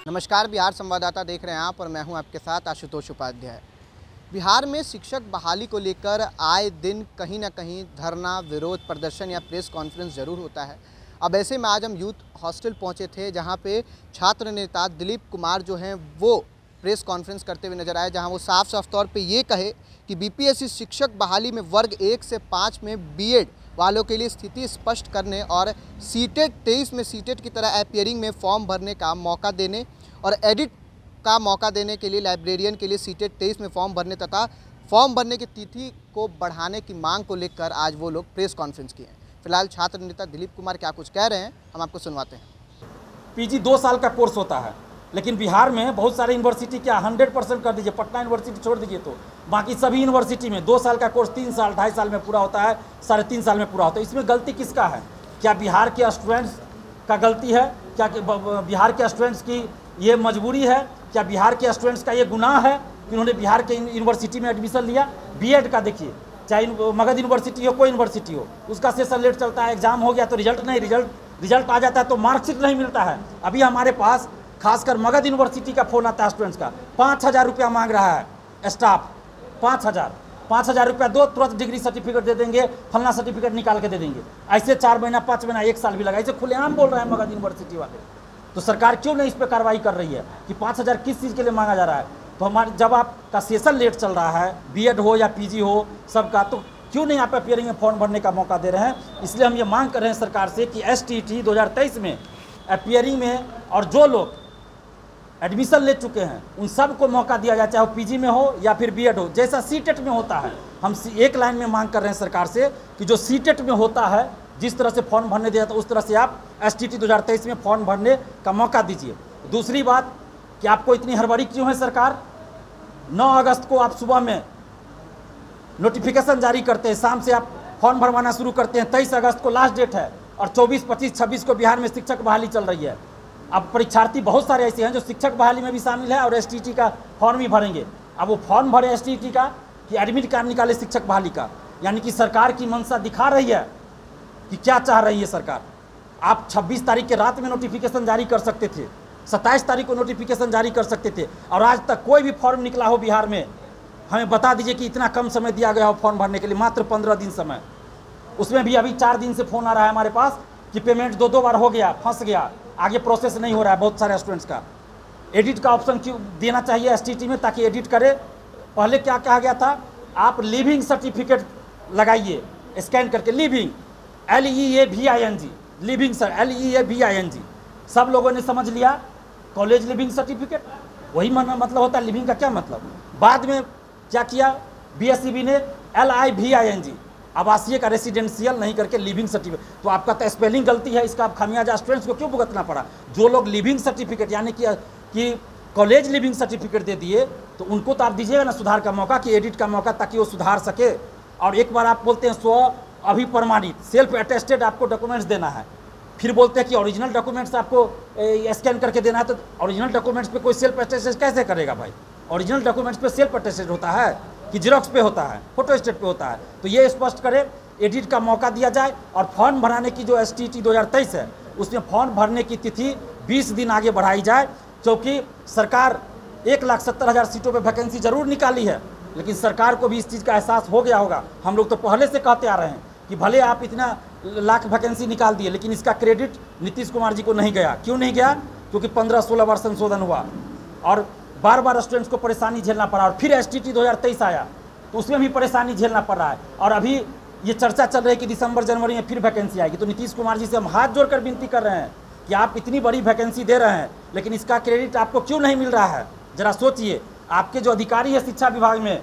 नमस्कार, बिहार संवाददाता देख रहे हैं आप और मैं हूं आपके साथ आशुतोष उपाध्याय। बिहार में शिक्षक बहाली को लेकर आए दिन कहीं ना कहीं धरना, विरोध प्रदर्शन या प्रेस कॉन्फ्रेंस जरूर होता है। अब ऐसे में आज हम यूथ हॉस्टल पहुंचे थे, जहां पे छात्र नेता दिलीप कुमार जो हैं वो प्रेस कॉन्फ्रेंस करते हुए नजर आए, जहां वो साफ साफ तौर पे ये कहे कि बीपीएससी शिक्षक बहाली में वर्ग 1 से 5 में बीएड वालों के लिए स्थिति स्पष्ट करने और सीटेट 23 में सीटेट की तरह अपियरिंग में फॉर्म भरने का मौका देने और एडिट का मौका देने के लिए लाइब्रेरियन के लिए सीटेट 23 में फॉर्म भरने तथा फॉर्म भरने की तिथि को बढ़ाने की मांग को लेकर आज वो लोग प्रेस कॉन्फ्रेंस किए हैं। फिलहाल छात्र नेता दिलीप कुमार क्या कुछ कह रहे हैं, हम आपको सुनवाते हैं। पीजी 2 साल का कोर्स होता है, लेकिन बिहार में बहुत सारे यूनिवर्सिटी क्या 100% कर दीजिए, पटना यूनिवर्सिटी छोड़ दीजिए, तो बाकी सभी यूनिवर्सिटी में 2 साल का कोर्स 3 साल 2.5 साल में पूरा होता है, 3.5 साल में पूरा होता है। इसमें गलती किसका है? क्या बिहार के स्टूडेंट्स का गलती है? क्या बिहार के स्टूडेंट्स की ये मजबूरी है? क्या बिहार के स्टूडेंट्स का ये गुनाह है कि उन्होंने बिहार के यूनिवर्सिटी में एडमिशन लिया? बीएड का देखिए, चाहे मगध यूनिवर्सिटी हो, कोई यूनिवर्सिटी हो, उसका सेशन लेट चलता है, एग्जाम हो गया तो रिजल्ट आ जाता है तो मार्कशीट नहीं मिलता है। अभी हमारे पास खासकर मगध यूनिवर्सिटी का फोन आता है स्टूडेंट्स का, 5,000 रुपया मांग रहा है स्टाफ, 5,000 रुपया दो, तुरंत डिग्री सर्टिफिकेट दे देंगे, फलना सर्टिफिकेट निकाल के दे देंगे। ऐसे 4 महीना 5 महीना 1 साल भी लगा, ऐसे खुलेआम बोल रहे हैं मगध यूनिवर्सिटी वाले। तो सरकार क्यों नहीं इस पर कार्रवाई कर रही है कि 5,000 किस चीज़ के लिए मांगा जा रहा है? तो हमारे जब आपका सेशन लेट चल रहा है, बीएड हो या पीजी हो सबका, तो क्यों नहीं आप अपियरिंग में फॉर्म भरने का मौका दे रहे हैं? इसलिए हम ये मांग कर रहे हैं सरकार से कि एसटीटी 2023 में अपियरिंग में और जो लोग एडमिशन ले चुके हैं उन सब को मौका दिया जाए, चाहे वो पीजी में हो या फिर बीएड हो, जैसा सीटेट में होता है। हम एक लाइन में मांग कर रहे हैं सरकार से कि जो सीटेट में होता है, जिस तरह से फॉर्म भरने दिया था उस तरह से आप एसटीटी 2023 में फॉर्म भरने का मौका दीजिए। दूसरी बात कि आपको इतनी हड़बड़ी क्यों है सरकार? 9 अगस्त को आप सुबह में नोटिफिकेशन जारी करते हैं, शाम से आप फॉर्म भरवाना शुरू करते हैं, 23 अगस्त को लास्ट डेट है और 24, 25, 26 को बिहार में शिक्षक बहाली चल रही है। अब परीक्षार्थी बहुत सारे ऐसे हैं जो शिक्षक बहाली में भी शामिल है और एसटीटी का फॉर्म भी भरेंगे। अब वो फॉर्म भरे एसटीटी का कि एडमिट कार्ड निकाले शिक्षक बहाली का, यानी कि सरकार की मंशा दिखा रही है कि क्या चाह रही है सरकार। आप 26 तारीख के रात में नोटिफिकेशन जारी कर सकते थे, 27 तारीख को नोटिफिकेशन जारी कर सकते थे, और आज तक कोई भी फॉर्म निकला हो बिहार में, हमें बता दीजिए कि इतना कम समय दिया गया हो फॉर्म भरने के लिए, मात्र 15 दिन समय। उसमें भी अभी 4 दिन से फ़ोन आ रहा है हमारे पास कि पेमेंट 2 बार हो गया, फंस गया, आगे प्रोसेस नहीं हो रहा है बहुत सारे स्टूडेंट्स का। एडिट का ऑप्शन क्यों देना चाहिए एसटीटी में, ताकि एडिट करे। पहले क्या कहा गया था, आप लिविंग सर्टिफिकेट लगाइए स्कैन करके, living LEAVING, living sir LEAVING, सब लोगों ने समझ लिया कॉलेज लिविंग सर्टिफिकेट, वही मतलब होता है लिविंग का क्या मतलब। बाद में क्या किया बीएससीबी ने LIVING, आवासीय का रेसिडेंशियल नहीं करके लिविंग सर्टिफिकेट। तो आपका तो स्पेलिंग गलती है, इसका आप खामियाजा स्टूडेंट्स को क्यों भुगतना पड़ा? जो लोग लिविंग सर्टिफिकेट यानी कि कॉलेज लिविंग सर्टिफिकेट दे दिए, तो उनको तो आप दीजिएगा ना सुधार का मौका, कि एडिट का मौका, ताकि वो सुधार सके। और एक बार आप बोलते हैं अभिप्रमाणित सेल्फ अटेस्टेड आपको डॉक्यूमेंट्स देना है, फिर बोलते हैं कि ओरिजिनल डॉक्यूमेंट्स आपको स्कैन करके देना है। तो ओरिजिनल डॉक्यूमेंट्स पे कोई सेल्फ अटेस्टेड कैसे करेगा भाई? ओरिजिनल डॉक्यूमेंट्स पे सेल्फ अटेस्टेड होता है कि जेरॉक्स पे होता है, फोटो स्टेट पे होता है? तो ये स्पष्ट करे, एडिट का मौका दिया जाए। और फॉर्म भराने की जो एसटीटी 2023 है, उसमें फॉर्म भरने की तिथि 20 दिन आगे बढ़ाई जाए, क्योंकि सरकार 1,70,000 सीटों पर वैकेंसी जरूर निकाली है, लेकिन सरकार को भी इस चीज़ का एहसास हो गया होगा। हम लोग तो पहले से कहते आ रहे हैं कि भले आप इतना लाख वैकेंसी निकाल दिए, लेकिन इसका क्रेडिट नीतीश कुमार जी को नहीं गया। क्यों नहीं गया? क्योंकि 15-16 बार संशोधन हुआ और बार स्टूडेंट्स को परेशानी झेलना पड़ा, और फिर एसटीटी 2023 आया तो उसमें भी परेशानी झेलना पड़ रहा है। और अभी ये चर्चा चल रही है कि दिसंबर जनवरी में फिर वैकेंसी आएगी। तो नीतीश कुमार जी से हम हाथ जोड़कर विनती कर रहे हैं कि आप इतनी बड़ी वैकेंसी दे रहे हैं, लेकिन इसका क्रेडिट आपको क्यों नहीं मिल रहा है? जरा सोचिए, आपके जो अधिकारी है शिक्षा विभाग में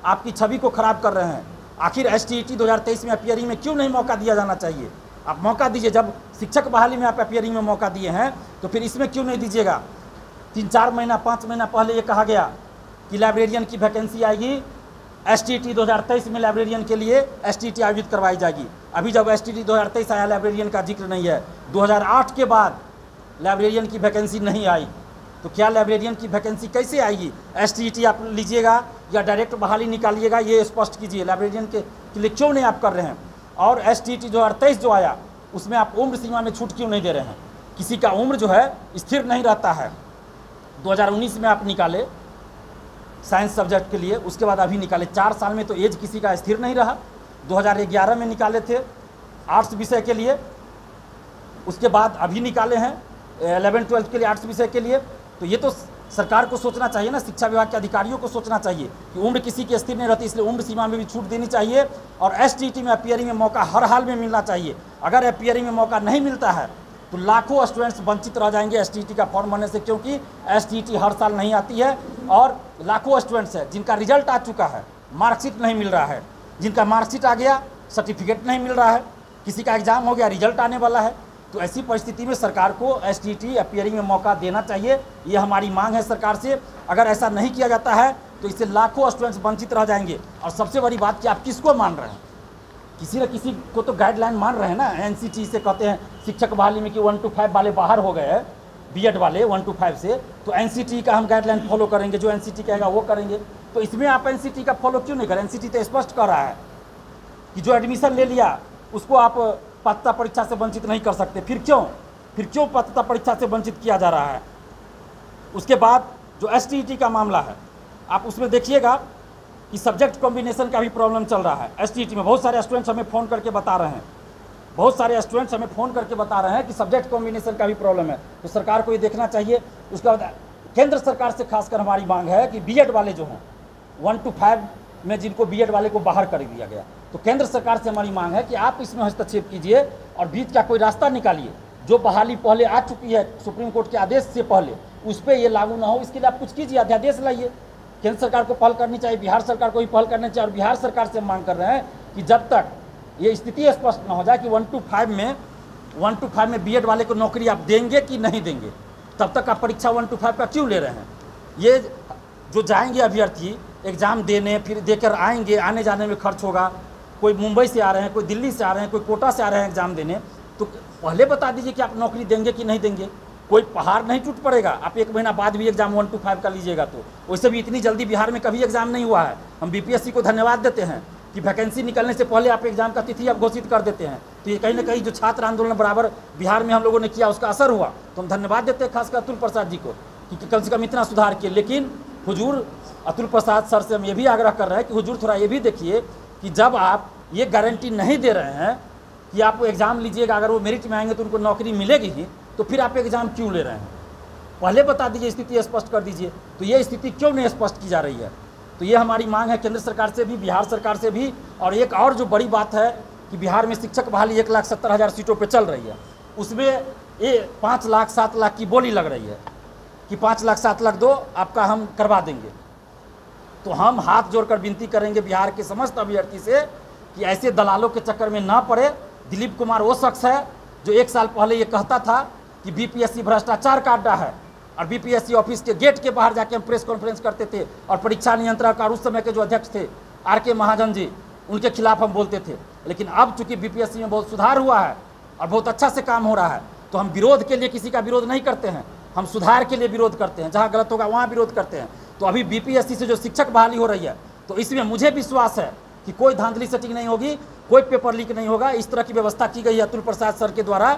आपकी छवि को खराब कर रहे हैं। आखिर एसटीटी 2023 में अपियरिंग में क्यों नहीं मौका दिया जाना चाहिए? आप मौका दीजिए। जब शिक्षक बहाली में आप अपियरिंग में मौका दिए हैं, तो फिर इसमें क्यों नहीं दीजिएगा? 3-4 महीना 5 महीना पहले ये कहा गया कि लाइब्रेरियन की वैकेंसी आएगी, एसटीटी 2023 में लाइब्रेरियन के लिए एसटीटी आयोजित करवाई जाएगी। अभी जब एसटीटी 2023 आया, लाइब्रेरियन का जिक्र नहीं है। 2008 के बाद लाइब्रेरियन की वैकेंसी नहीं आई, तो क्या लाइब्रेरियन की वैकेंसी कैसे आएगी? एसटीटी आप लीजिएगा या डायरेक्ट बहाली निकालिएगा, ये स्पष्ट कीजिए। लाइब्रेरियन के लिए क्यों नहीं आप कर रहे हैं? और एसटीटी 2023 जो आया, उसमें आप उम्र सीमा में छूट क्यों नहीं दे रहे हैं? किसी का उम्र जो है स्थिर नहीं रहता है, 2019 में आप निकाले साइंस सब्जेक्ट के लिए, उसके बाद अभी निकाले 4 साल में, तो एज किसी का स्थिर नहीं रहा। 2011 में निकाले थे आर्ट्स विषय के लिए, उसके बाद अभी निकाले हैं 11-12 के लिए आर्ट्स विषय के लिए। तो ये तो सरकार को सोचना चाहिए ना, शिक्षा विभाग के अधिकारियों को सोचना चाहिए कि उम्र किसी की स्थिर नहीं रहती, इसलिए उम्र सीमा में भी छूट देनी चाहिए और एसटीईटी में अपीयरिंग में मौका हर हाल में मिलना चाहिए। अगर अपीयरिंग में मौका नहीं मिलता है तो लाखों स्टूडेंट्स वंचित रह जाएंगे एसटीईटी का फॉर्म भरने से, क्योंकि एसटीईटी हर साल नहीं आती है और लाखों स्टूडेंट्स हैं जिनका रिजल्ट आ चुका है, मार्कशीट नहीं मिल रहा है, जिनका मार्कशीट आ गया सर्टिफिकेट नहीं मिल रहा है, किसी का एग्जाम हो गया रिजल्ट आने वाला है। तो ऐसी परिस्थिति में सरकार को एसटीईटी अपीयरिंग में मौका देना चाहिए, ये हमारी मांग है सरकार से। अगर ऐसा नहीं किया जाता है तो इससे लाखों स्टूडेंट्स वंचित रह जाएंगे। और सबसे बड़ी बात कि आप किसको मान रहे हैं, किसी न किसी को तो गाइडलाइन मान रहे हैं ना। एनसीटी से कहते हैं शिक्षक बहाली में कि 1 to 5 वाले बाहर हो गए हैं, बीएड वाले 1 to 5 से, तो एनसीटी का हम गाइडलाइन फॉलो करेंगे, जो एनसीटी कहेगा वो करेंगे। तो इसमें आप एनसीटी का फॉलो क्यों नहीं करें? एनसीटी तो स्पष्ट कर रहा है कि जो एडमिशन ले लिया उसको आप पात्रता परीक्षा से वंचित नहीं कर सकते। फिर क्यों पात्रता परीक्षा से वंचित किया जा रहा है? उसके बाद जो एसटीईटी का मामला है, आप उसमें देखिएगा कि सब्जेक्ट कॉम्बिनेशन का भी प्रॉब्लम चल रहा है एसटीईटी में। बहुत सारे स्टूडेंट्स हमें फ़ोन करके बता रहे हैं कि सब्जेक्ट कॉम्बिनेशन का भी प्रॉब्लम है। तो सरकार को ये देखना चाहिए। उसके बाद केंद्र सरकार से खासकर हमारी मांग है कि बीएड वाले जो हैं 1 to 5 में जिनको बीएड वाले को बाहर कर दिया गया, तो केंद्र सरकार से हमारी मांग है कि आप इसमें हस्तक्षेप कीजिए और बीच का कोई रास्ता निकालिए। जो बहाली पहले आ चुकी है सुप्रीम कोर्ट के आदेश से पहले, उस पर ये लागू ना हो, इसके लिए आप कुछ कीजिए, अध्यादेश लाइए। केंद्र सरकार को पहल करनी चाहिए, बिहार सरकार को भी पहल करनी चाहिए। और बिहार सरकार से मांग कर रहे हैं कि जब तक ये स्थिति स्पष्ट ना हो जाए कि 1 to 5 में बीएड वाले को नौकरी आप देंगे कि नहीं देंगे, तब तक आप परीक्षा 1 to 5 का क्यों ले रहे हैं? ये जो जाएंगे अभ्यर्थी एग्ज़ाम देने, फिर देकर आएंगे, आने जाने में खर्च होगा। कोई मुंबई से आ रहे हैं, कोई दिल्ली से आ रहे हैं, कोई कोटा से आ रहे हैं एग्ज़ाम देने, तो पहले बता दीजिए कि आप नौकरी देंगे कि नहीं देंगे। कोई पहाड़ नहीं टूट पड़ेगा, आप 1 महीना बाद भी एग्जाम 1 to 5 का लीजिएगा। तो वैसे भी इतनी जल्दी बिहार में कभी एग्जाम नहीं हुआ है। हम बीपीएससी को धन्यवाद देते हैं कि वैकेंसी निकलने से पहले आप एग्जाम का तिथि आप घोषित कर देते हैं। तो ये कहीं ना कहीं जो छात्र आंदोलन बराबर बिहार में हम लोगों ने किया, उसका असर हुआ। तो हम धन्यवाद देते हैं खासकर अतुल प्रसाद जी को कि कम से कम इतना सुधार किए। लेकिन हुजूर अतुल प्रसाद सर से हम ये भी आग्रह कर रहे हैं कि हुजूर थोड़ा ये भी देखिए कि जब आप ये गारंटी नहीं दे रहे हैं कि आप एग्ज़ाम लीजिएगा, अगर वो मेरिट में आएंगे तो उनको नौकरी मिलेगी ही, तो फिर आप एग्ज़ाम क्यों ले रहे हैं? पहले बता दीजिए, स्थिति स्पष्ट कर दीजिए। तो ये स्थिति क्यों नहीं स्पष्ट की जा रही है? तो ये हमारी मांग है केंद्र सरकार से भी, बिहार सरकार से भी। और एक और जो बड़ी बात है कि बिहार में शिक्षक बहाली 1,70,000 सीटों पे चल रही है, उसमें ये 5 लाख 7 लाख की बोली लग रही है कि 5 लाख 7 लाख दो, आपका हम करवा देंगे। तो हम हाथ जोड़कर विनती करेंगे बिहार के समस्त अभ्यर्थी से कि ऐसे दलालों के चक्कर में ना पड़े। दिलीप कुमार वो शख्स है जो 1 साल पहले ये कहता था कि बीपीएससी भ्रष्टाचार का अड्डा है, और बीपीएससी ऑफिस के गेट के बाहर जाके हम प्रेस कॉन्फ्रेंस करते थे, और परीक्षा नियंत्रक और उस समय के जो अध्यक्ष थे आर.के. महाजन जी, उनके खिलाफ हम बोलते थे। लेकिन अब चूंकि बीपीएससी में बहुत सुधार हुआ है और बहुत अच्छा से काम हो रहा है, तो हम विरोध के लिए किसी का विरोध नहीं करते हैं, हम सुधार के लिए विरोध करते हैं। जहाँ गलत होगा वहाँ विरोध करते हैं। तो अभी बीपीएससी से जो शिक्षक बहाली हो रही है, तो इसमें मुझे विश्वास है कि कोई धांधली सेटिंग नहीं होगी, कोई पेपर लीक नहीं होगा। इस तरह की व्यवस्था की गई है अतुल प्रसाद सर के द्वारा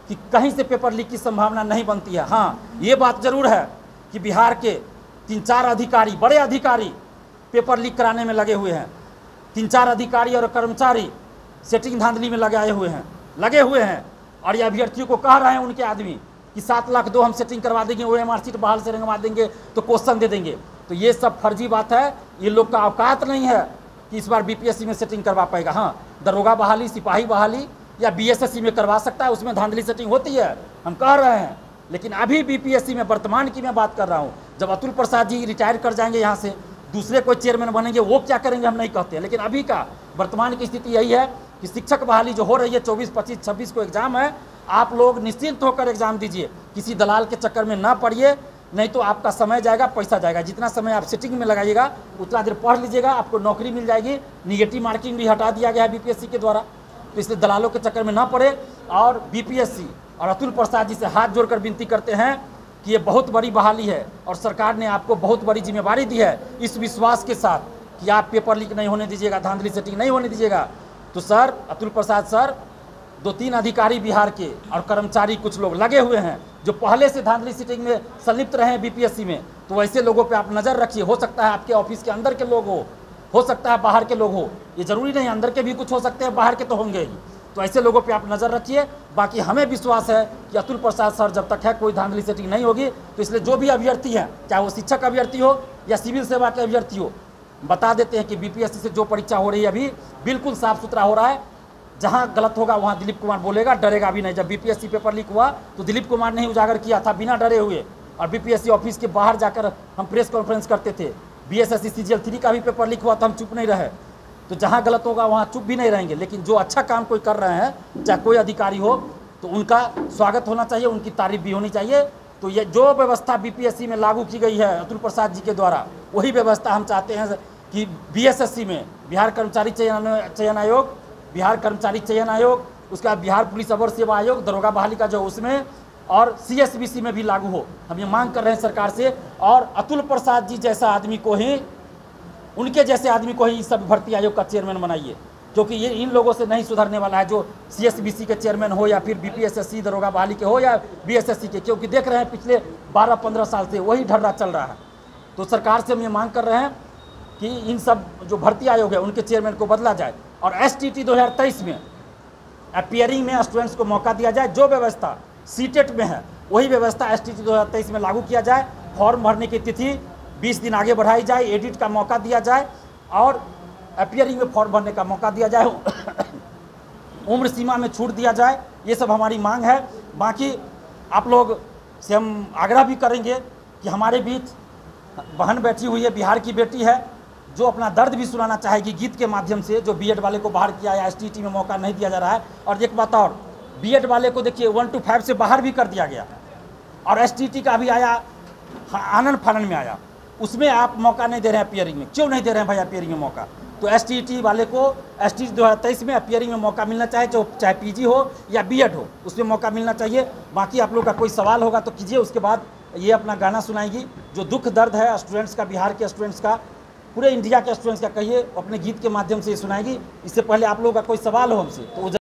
कि कहीं से पेपर लीक की संभावना नहीं बनती है। हाँ, ये बात जरूर है कि बिहार के 3-4 अधिकारी, बड़े अधिकारी पेपर लीक कराने में लगे हुए हैं। 3-4 अधिकारी और कर्मचारी सेटिंग धांधली में लगे हुए हैं। और ये अभ्यर्थियों को कह रहे हैं उनके आदमी कि 7 लाख दो, हम सेटिंग करवा देंगे, OMR सीट बहाल से रंगवा देंगे, तो क्वेश्चन दे देंगे। तो ये सब फर्जी बात है। ये लोग का औकात नहीं है कि इस बार बीपीएससी में सेटिंग करवा पाएगा। हाँ, दरोगा बहाली, सिपाही बहाली या बीएसएससी में करवा सकता है, उसमें धांधली सेटिंग होती है, हम कह रहे हैं। लेकिन अभी बीपीएससी में, वर्तमान की मैं बात कर रहा हूँ, जब अतुल प्रसाद जी रिटायर कर जाएंगे यहाँ से, दूसरे कोई चेयरमैन बनेंगे, वो क्या करेंगे हम नहीं कहते हैं। लेकिन अभी का वर्तमान की स्थिति यही है कि शिक्षक बहाली जो हो रही है 24, 25, 26 को एग्जाम है, आप लोग निश्चिंत होकर एग्जाम दीजिए, किसी दलाल के चक्कर में ना पड़िए, नहीं तो आपका समय जाएगा, पैसा जाएगा। जितना समय आप सेटिंग में लगाइएगा उतना देर पढ़ लीजिएगा, आपको नौकरी मिल जाएगी। निगेटिव मार्किंग भी हटा दिया गया है बीपीएससी के द्वारा। तो इसलिए दलालों के चक्कर में ना पड़े। और बीपीएससी और अतुल प्रसाद जी से हाथ जोड़कर विनती करते हैं कि ये बहुत बड़ी बहाली है और सरकार ने आपको बहुत बड़ी जिम्मेवारी दी है, इस विश्वास के साथ कि आप पेपर लीक नहीं होने दीजिएगा, धांधली सेटिंग नहीं होने दीजिएगा। तो सर, अतुल प्रसाद सर, 2-3 अधिकारी बिहार के और कर्मचारी कुछ लोग लगे हुए हैं जो पहले से धांधली सीटिंग में संलिप्त रहे हैं बीपीएससी में, तो वैसे लोगों पे आप नज़र रखिए। हो सकता है आपके ऑफिस के अंदर के लोग हो सकता है बाहर के लोग हो, ये जरूरी नहीं, अंदर के भी कुछ हो सकते हैं, बाहर के तो होंगे ही। तो ऐसे लोगों पे आप नज़र रखिए। बाकी हमें विश्वास है कि अतुल प्रसाद सर जब तक है कोई धांधली सेटिंग नहीं होगी। तो इसलिए जो भी अभ्यर्थी हैं, चाहे वो शिक्षक अभ्यर्थी हो या सिविल सेवा के अभ्यर्थी हो, बता देते हैं कि बीपीएससी से जो परीक्षा हो रही है अभी बिल्कुल साफ सुथरा हो रहा है। जहाँ गलत होगा वहाँ दिलीप कुमार बोलेगा, डरेगा भी नहीं। जब बीपीएससी पेपर लीक हुआ तो दिलीप कुमार ने ही उजागर किया था बिना डरे हुए, और बीपीएससी ऑफिस के बाहर जाकर हम प्रेस कॉन्फ्रेंस करते थे। बीएसएससी सीजीएल 3 का भी पेपर लीक हुआ तो हम चुप नहीं रहे। तो जहाँ गलत होगा वहाँ चुप भी नहीं रहेंगे। लेकिन जो अच्छा काम कोई कर रहे हैं, चाहे कोई अधिकारी हो, तो उनका स्वागत होना चाहिए, उनकी तारीफ भी होनी चाहिए। तो ये जो व्यवस्था बीपीएससी में लागू की गई है अतुल प्रसाद जी के द्वारा, वही व्यवस्था हम चाहते हैं कि बीएसएससी में बिहार कर्मचारी चयन आयोग, बिहार कर्मचारी चयन आयोग, उसका बिहार पुलिस अवर सेवा आयोग, दरोगा बहाली का जो उसमें, और सीएसबीसी में भी लागू हो। हम ये मांग कर रहे हैं सरकार से। और अतुल प्रसाद जी जैसा आदमी को ही, उनके जैसे आदमी को ही इस सब भर्ती आयोग का चेयरमैन बनाइए, क्योंकि ये इन लोगों से नहीं सुधरने वाला है जो सीएसबीसी के चेयरमैन हो या फिर बीपीएसएससी दरोगा बहाली के हो या बीएसएससी के, क्योंकि देख रहे हैं पिछले 12-15 साल से वही ढर्रा चल रहा है। तो सरकार से हम ये मांग कर रहे हैं कि इन सब जो भर्ती आयोग है उनके चेयरमैन को बदला जाए, और एसटीटी 2023 में अपियरिंग में स्टूडेंट्स को मौका दिया जाए। जो व्यवस्था सीटेट में है वही व्यवस्था एसटीटी 2023 में लागू किया जाए। फॉर्म भरने की तिथि 20 दिन आगे बढ़ाई जाए, एडिट का मौका दिया जाए और अपियरिंग में फॉर्म भरने का मौका दिया जाए, उम्र सीमा में छूट दिया जाए। ये सब हमारी मांग है। बाकी आप लोग से हम आग्रह भी करेंगे कि हमारे बीच बहन बैठी हुई है, बिहार की बेटी है, जो अपना दर्द भी सुनाना चाहेगी गीत के माध्यम से, जो बीएड वाले को बाहर किया या एसटीटी में मौका नहीं दिया जा रहा है। और एक बात और, बीएड वाले को देखिए 1 to 5 से बाहर भी कर दिया गया, और एसटीटी का भी आया, आनन फानन में आया, उसमें आप मौका नहीं दे रहे हैं अपियरिंग में। क्यों नहीं दे रहे हैं भाई अपियरिंग में मौका? तो एसटीटी वाले को एसटीटी 2023 में अपियरिंग में मौका मिलना चाहिए, चाहे पीजी हो या बीएड हो, उसमें मौका मिलना चाहिए। बाकी आप लोग का कोई सवाल होगा तो कीजिए, उसके बाद ये अपना गाना सुनाएगी। जो दुख दर्द है स्टूडेंट्स का, बिहार के स्टूडेंट्स का, पूरे इंडिया के स्टूडेंट्स का, कहिए अपने गीत के माध्यम से सुनाएगी। इससे पहले आप लोगों का कोई सवाल हो हमसे तो